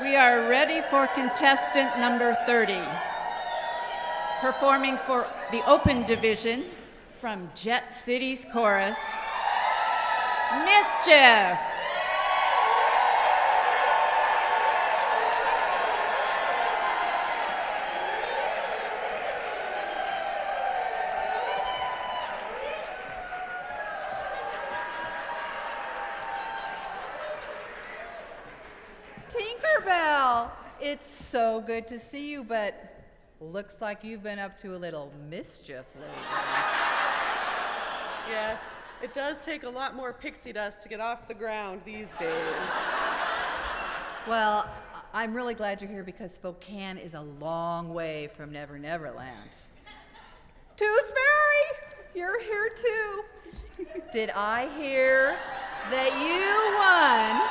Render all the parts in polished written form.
We are ready for contestant number 30. Performing for the open division from Jet City's chorus, Mischief. Tinkerbell, it's so good to see you, but looks like you've been up to a little mischief lately. Yes, it does take a lot more pixie dust to get off the ground these days. Well, I'm really glad you're here because Spokane is a long way from Never Never Land. Tooth Fairy, you're here too. Did I hear that you won?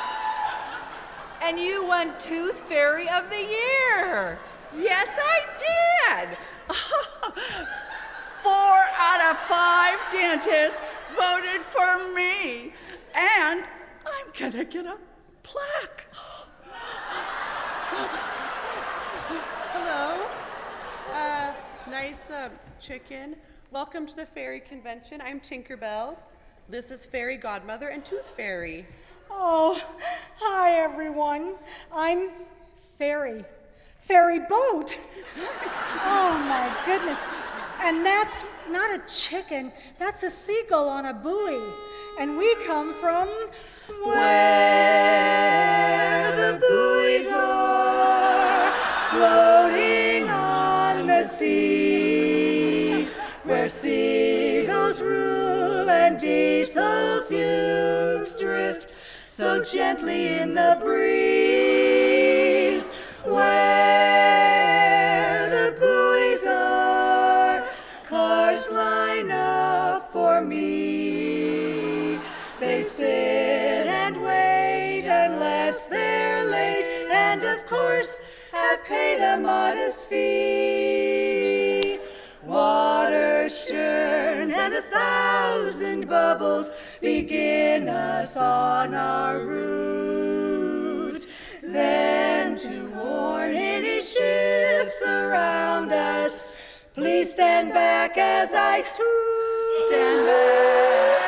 And you won Tooth Fairy of the Year. Yes, I did. 4 out of 5 dentists voted for me. And I'm gonna get a plaque. Hello. Nice chicken. Welcome to the Fairy Convention. I'm Tinkerbell. This is Fairy Godmother and Tooth Fairy. Oh, hi everyone. I'm Fairy Boat. Oh my goodness. And that's not a chicken, that's a seagull on a buoy. And we come from Where the buoys are floating on the sea, where seagulls rule and diesel fumes drift so gently in the breeze, where the buoys are, cars line up for me. They sit and wait unless they're late, and of course have paid a modest fee. Water churns and 1,000 bubbles begin us on our route. Then to warn any ships around us, please stand back as I toot. Stand back.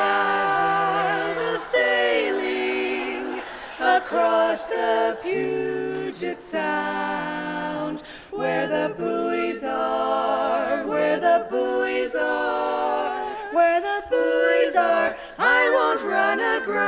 I'll go sailing across the Puget Sound, where the buoys are, where the buoys are, where the buoys are, I won't run aground.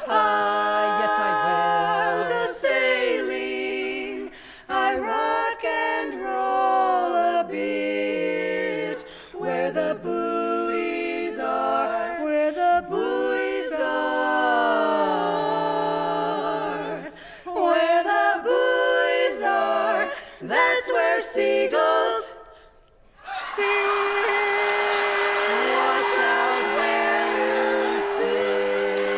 Yes, I will. Go sailing, I rock and roll a bit, where the buoys are, where the buoys are, where the buoys are, that's where seagulls sing. Watch out where you sit.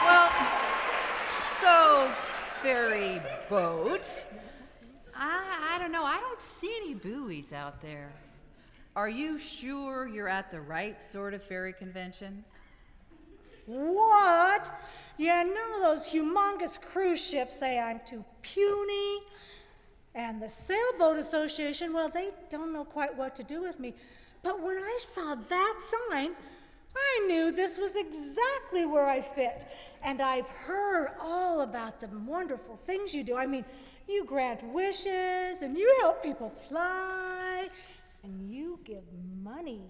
Well, so, Fairy Boat, I don't know, I don't see any buoys out there. Are you sure you're at the right sort of fairy convention? what? You know those humongous cruise ships say I'm too puny. And the Sailboat Association, well, they don't know quite what to do with me. But when I saw that sign, I knew this was exactly where I fit. And I've heard all about the wonderful things you do. I mean, you grant wishes, and you help people fly, and you give money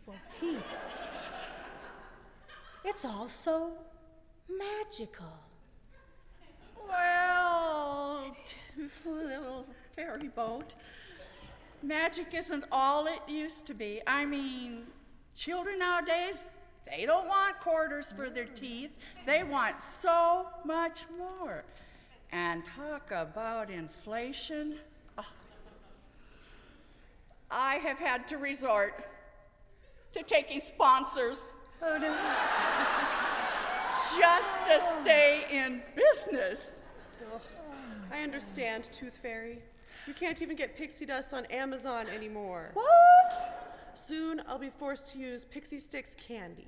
for teeth. It's all so magical. Well, little ferry boat, magic isn't all it used to be. I mean, children nowadays, they don't want quarters for their teeth. They want so much more. And talk about inflation. Oh, I have had to resort to taking sponsors Oh, no. just to stay in business. I understand, Tooth Fairy. You can't even get pixie dust on Amazon anymore. What? Soon I'll be forced to use Pixie Sticks candy.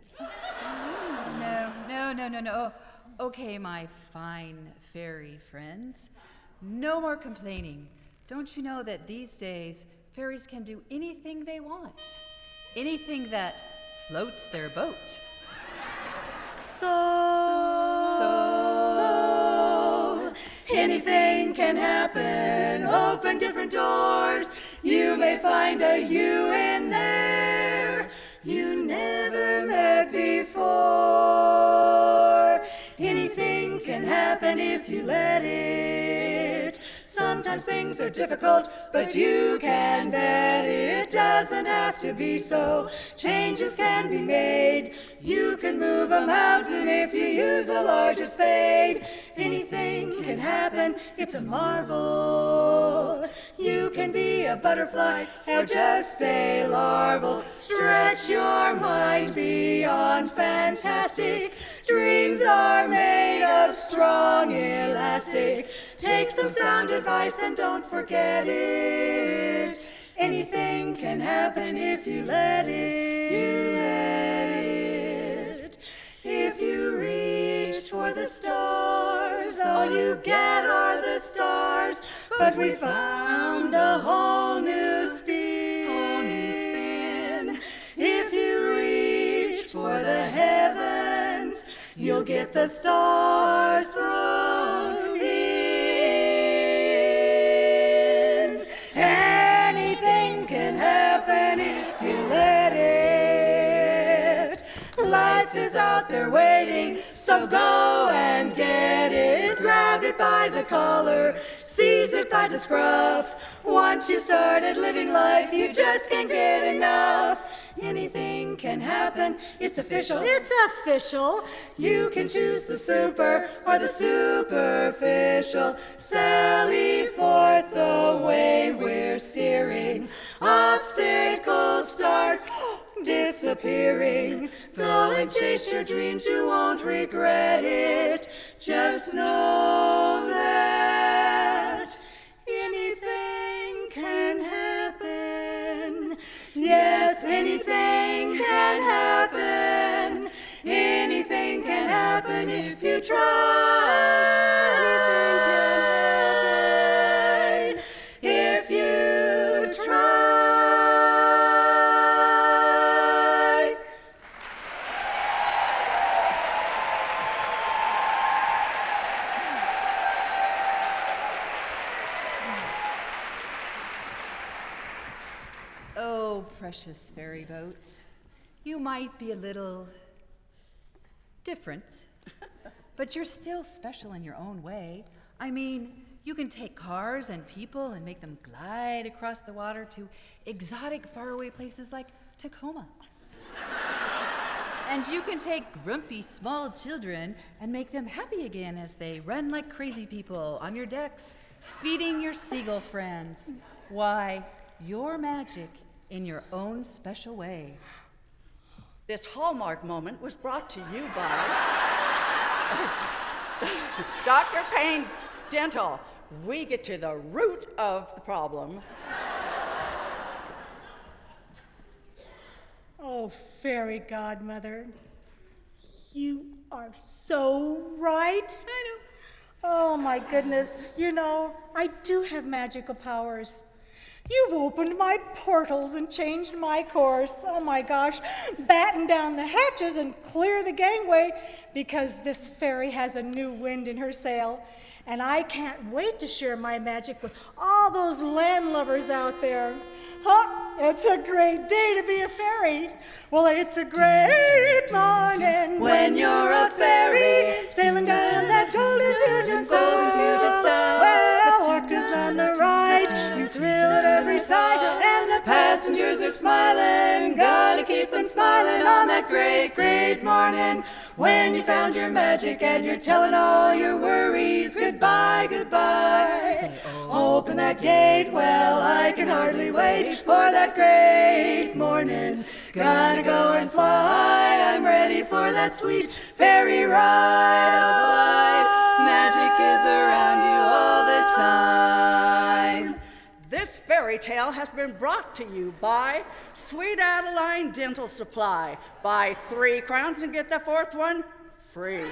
No. Okay, my fine fairy friends. No more complaining. Don't you know that these days fairies can do anything they want? Anything that floats their boat. So anything can happen. Open different doors. You may find a you in there you never met before. Anything can happen if you let it. Sometimes things are difficult, but you can bet it doesn't have to be so. Changes can be made. You can move a mountain if you use a larger spade. Anything can happen, it's a marvel. You can be a butterfly or just stay larval. Stretch your mind beyond fantastic. Dreams are made of strong elastic. Take some sound advice and don't forget it. Anything can happen if you let it. You let it. If you reach for the stars, all you get are the stars. But we found a whole new spin. If you reach for the heavens, you'll get the stars from in. Anything can happen if you let it. Life is out there waiting, so go and get it. Grab it by the collar, seize it by the scruff. Once you started living life, you just can't get enough. Anything can happen, it's official. it's official. You can choose the super or the superficial. Sally forth the way we're steering. Obstacles start disappearing. Go and chase your dreams, you won't regret it. Just know that anything can happen. Yes, anything can happen. Anything can happen if you try. If you try. Oh, precious ferry boat. You might be a little different, but you're still special in your own way. I mean, you can take cars and people and make them glide across the water to exotic faraway places like Tacoma. And you can take grumpy small children and make them happy again as they run like crazy people on your decks, feeding your seagull friends. Why, you're magic in your own special way. This Hallmark moment was brought to you by Dr. Payne Dental. We get to the root of the problem. Oh, fairy godmother, you are so right. I know. Oh my goodness, you know, I do have magical powers. You've opened my portals and changed my course. Oh my gosh, batten down the hatches and clear the gangway because this fairy has a new wind in her sail. And I can't wait to share my magic with all those landlubbers out there. Huh? It's a great day to be a fairy. Well, it's a great morning When you're a fairy, sailing down that golden Puget golden Puget Sound. Well, orcas on the right, you thrill at every side, and the passengers are smiling, gotta keep them smiling on that great, great morning. When you found your magic and you're telling all your worries goodbye, goodbye. Say, open that gate, well, I can hardly wait for that great morning. Gonna go and fly, I'm ready for that sweet fairy ride of life. Magic is around you all the time. fairy tale has been brought to you by Sweet Adeline Dental Supply. Buy 3 crowns and get the 4th one free.